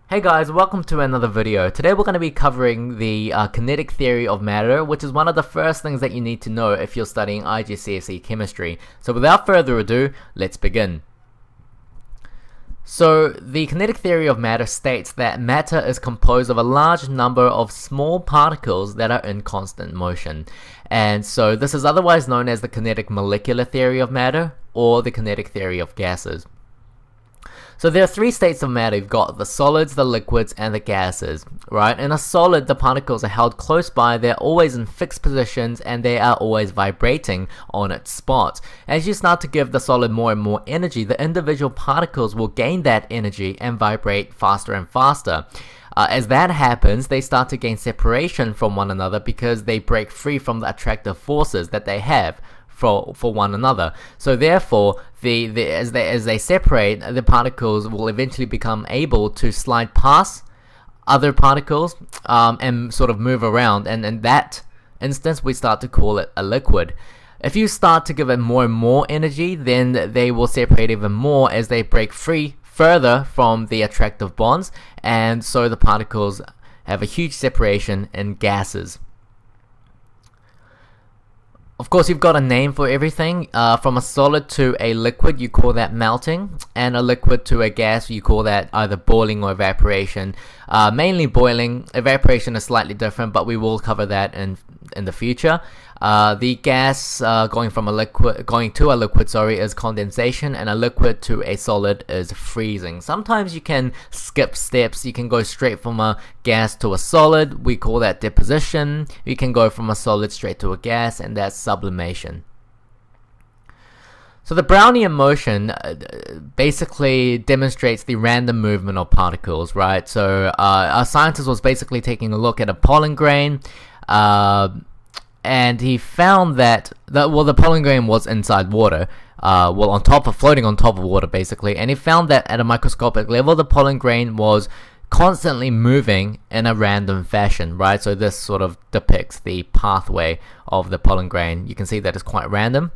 Hey guys, welcome to another video. Today we're going to be covering the kinetic theory of matter, which is one of the first things that you need to know if you're studying IGCSE chemistry. So without further ado, let's begin. So the kinetic theory of matter states that matter is composed of a large number of small particles that are in constant motion. And so this is otherwise known as the kinetic molecular theory of matter or the kinetic theory of gases. So there are three states of matter. You've got the solids, the liquids, and the gases, right? In a solid, the particles are held close by, they're always in fixed positions, and they are always vibrating on its spot. As you start to give the solid more and more energy, the individual particles will gain that energy and vibrate faster and faster. As that happens, they start to gain separation from one another because they break free from the attractive forces that they have for one another. So therefore, as they separate, the particles will eventually become able to slide past other particles and sort of move around, and in that instance we start to call it a liquid. If you start to give it more and more energy, then they will separate even more as they break free further from the attractive bonds, and so the particles have a huge separation in gases. Of course, you've got a name for everything. From a solid to a liquid, you call that melting, and a liquid to a gas, you call that either boiling or evaporation. Mainly boiling. Evaporation is slightly different, but we will cover that in the future. The gas going to a liquid, is condensation, and a liquid to a solid is freezing. Sometimes you can skip steps. You can go straight from a gas to a solid. We call that deposition. You can go from a solid straight to a gas, and that's sublimation. So the Brownian motion basically demonstrates the random movement of particles, right? So a scientist was basically taking a look at a pollen grain, and he found that the pollen grain was inside water, floating on top of water basically, and he found that at a microscopic level the pollen grain was constantly moving in a random fashion, right? So this sort of depicts the pathway of the pollen grain. You can see that it's quite random.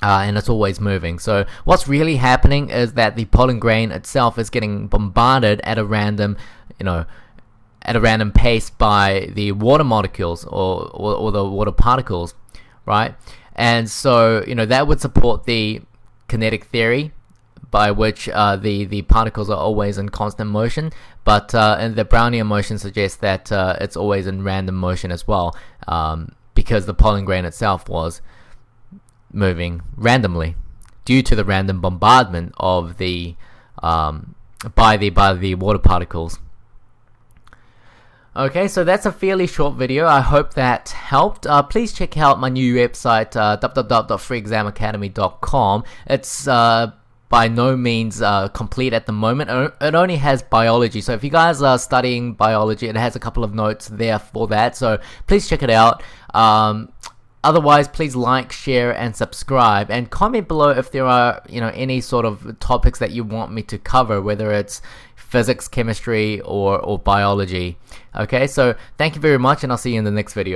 And it's always moving. So what's really happening is that the pollen grain itself is getting bombarded at a random, pace by the water molecules or the water particles, right? And so that would support the kinetic theory, by which the particles are always in constant motion, but and the Brownian motion suggests that it's always in random motion as well, because the pollen grain itself was moving randomly due to the random bombardment of the by the water particles. Okay, so that's a fairly short video. I hope that helped. Please check out my new website, www.freeexamacademy.com. It's by no means complete at the moment. It only has biology, so if you guys are studying biology, it has a couple of notes there for that, so please check it out. Otherwise, please like, share, and subscribe, and comment below if there are any sort of topics that you want me to cover, whether it's physics, chemistry, or biology. Okay, so thank you very much, and I'll see you in the next video.